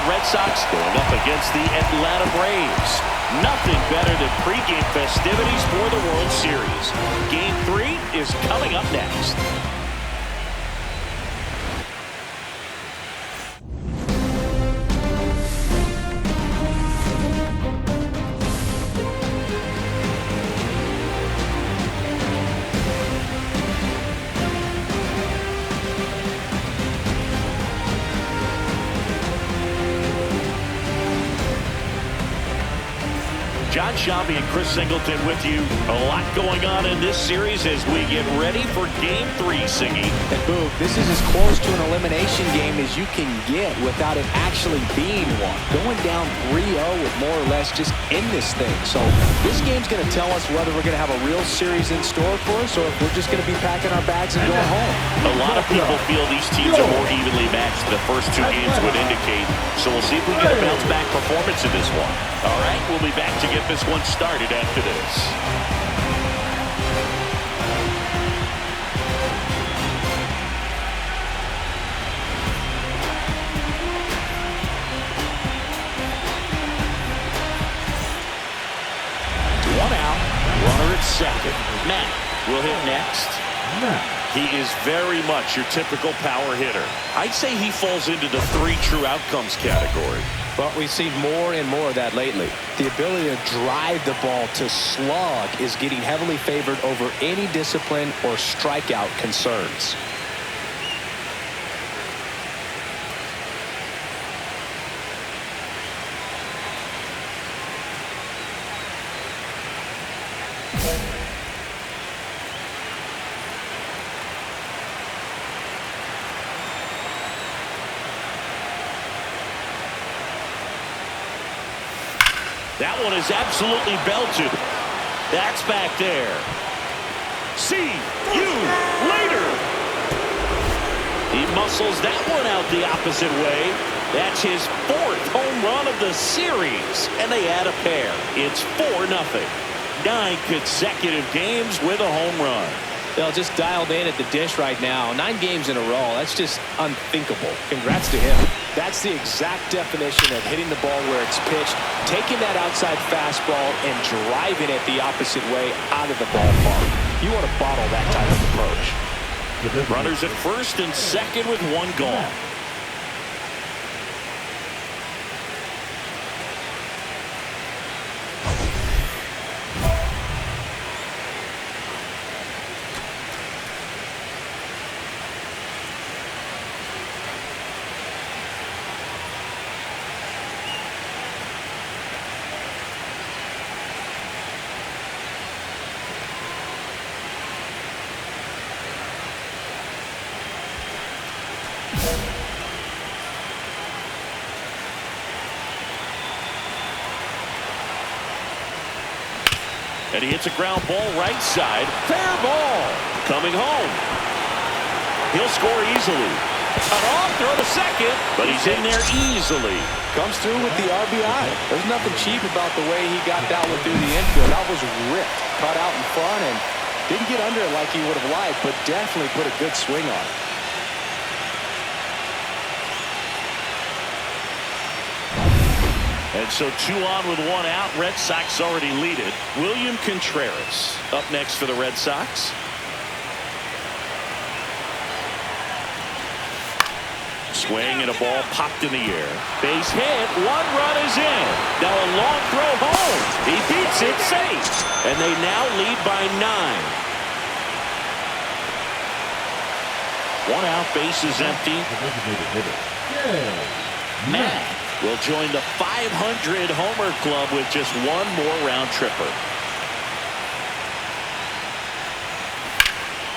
Red Sox going up against the Atlanta Braves. Nothing better than pregame festivities for the World Series. Game 3 is coming up next. John Shambi and Chris Singleton with you. A lot going on in this series as we get ready for Game 3, Singy. And Boog, this is as close to an elimination game as you can get without it actually being one. Going down 3-0 with more or less just in this thing. So this game's going to tell us whether we're going to have a real series in store for us or if we're just going to be packing our bags and going home. A lot of people feel these teams are more evenly matched than the first 2 games would indicate. So we'll see if we get a bounce-back performance in this one. All right, we'll be back to get this one started after this. One out, runner at second. Matt will hit next. He is very much your typical power hitter. I'd say he falls into the 3 true outcomes category. But we've seen more and more of that lately. The ability to drive the ball to slug is getting heavily favored over any discipline or strikeout concerns. That one is absolutely belted. That's back there. See you later. He muscles that one out the opposite way. That's his 4th home run of the series. And they add a pair. It's 4-0. 9 consecutive games with a home run. They'll just dialed in at the dish right now. 9 games in a row. That's just unthinkable. Congrats to him. That's the exact definition of hitting the ball where it's pitched, taking that outside fastball and driving it the opposite way out of the ballpark. You want to bottle that type of approach. Runners at first and second with 1 gone. And he hits a ground ball right side. Fair ball. Coming home. He'll score easily. An off throw to second, but he's in there easily. Comes through with the RBI. There's nothing cheap about the way he got that one through the infield. That was ripped. Cut out in front and didn't get under it like he would have liked, but definitely put a good swing on it. And so 2 on with 1 out. Red Sox already lead it. William Contreras up next for the Red Sox. Swing and a ball popped in the air. Base hit. 1 run is in. Now a long throw home. He beats it safe. And they now lead by 9. 1 out. Base is empty. Matt will join the 500 homer club with just 1 more round tripper.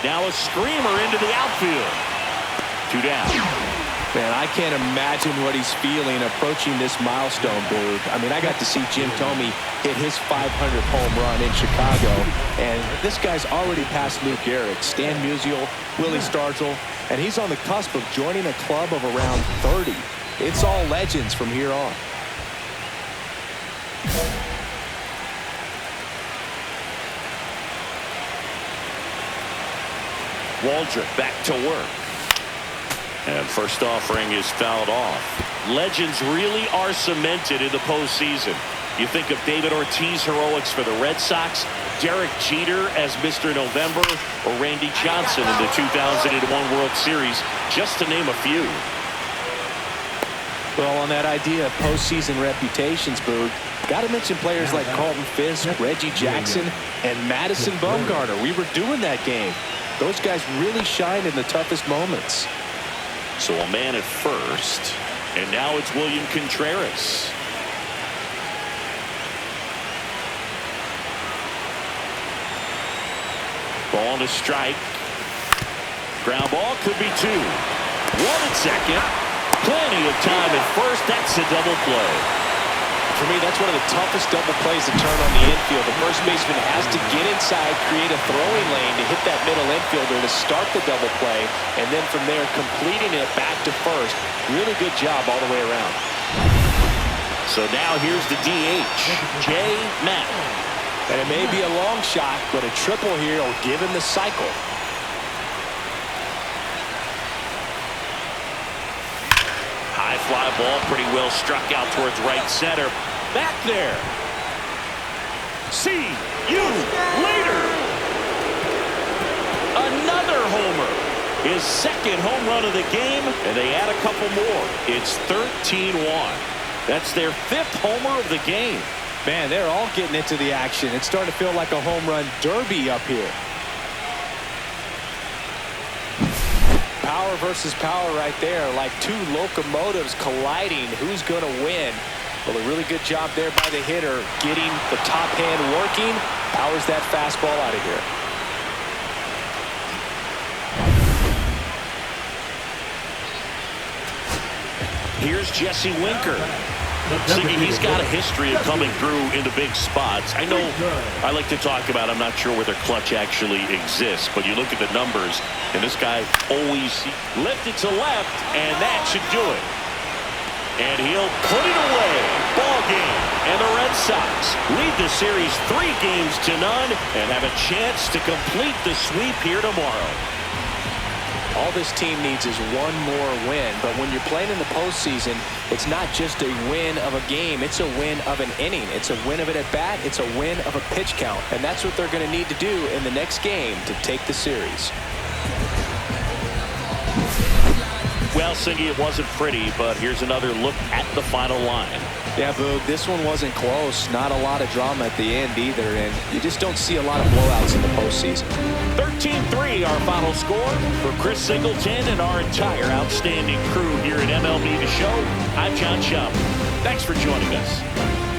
Now a screamer into the outfield. 2 down. Man, I can't imagine what he's feeling approaching this milestone, Boog. I mean, I got to see Jim Thome hit his 500th home run in Chicago, and this guy's already passed Lou Gehrig, Stan Musial, Willie Stargell, and he's on the cusp of joining a club of around 30. It's all legends from here on. Waldrop back to work. And first offering is fouled off. Legends really are cemented in the postseason. You think of David Ortiz heroics for the Red Sox, Derek Jeter as Mr. November, or Randy Johnson in the 2001 World Series, just to name a few. Well, on that idea of postseason reputations, Boog, got to mention players like Carlton Fisk, Reggie Jackson, and Madison Bumgarner. We were doing that game. Those guys really shined in the toughest moments. So a man at first, and now it's William Contreras. Ball to strike. Ground ball could be two. One at second. Plenty of time at first. That's a double play. For me, that's one of the toughest double plays to turn on the infield. The first baseman has to get inside, create a throwing lane to hit that middle infielder to start the double play, and then from there completing it back to first. Really good job all the way around. So now here's the DH, Jay Matt. And it may be a long shot, but a triple here will give him the cycle. High fly ball, pretty well struck out towards right center. Back there. See you later. Another homer. His second home run of the game, and they add a couple more. It's 13-1. That's their fifth homer of the game. Man, they're all getting into the action. It's starting to feel like a home run derby up here. Power versus power right there, like two locomotives colliding. Who's going to win? Well, a really good job there by the hitter, getting the top hand working. Powers that fastball out of here. Here's Jesse Winker. He's got a history of coming through into big spots. I know I like to talk about, I'm not sure whether clutch actually exists, but you look at the numbers, and this guy always lifted to left, and that should do it. And he'll put it away. Ball game. And the Red Sox lead the series 3-0 and have a chance to complete the sweep here tomorrow. All this team needs is one more win, but when you're playing in the postseason, it's not just a win of a game, it's a win of an inning. It's a win of an at-bat, it's a win of a pitch count, and that's what they're going to need to do in the next game to take the series. Well, Singy, it wasn't pretty, but here's another look at the final line. Yeah, Boog, this one wasn't close. Not a lot of drama at the end either, and you just don't see a lot of blowouts in the postseason. 13-3 our final score. For Chris Singleton and our entire outstanding crew here at MLB The Show, I'm John Schaub. Thanks for joining us.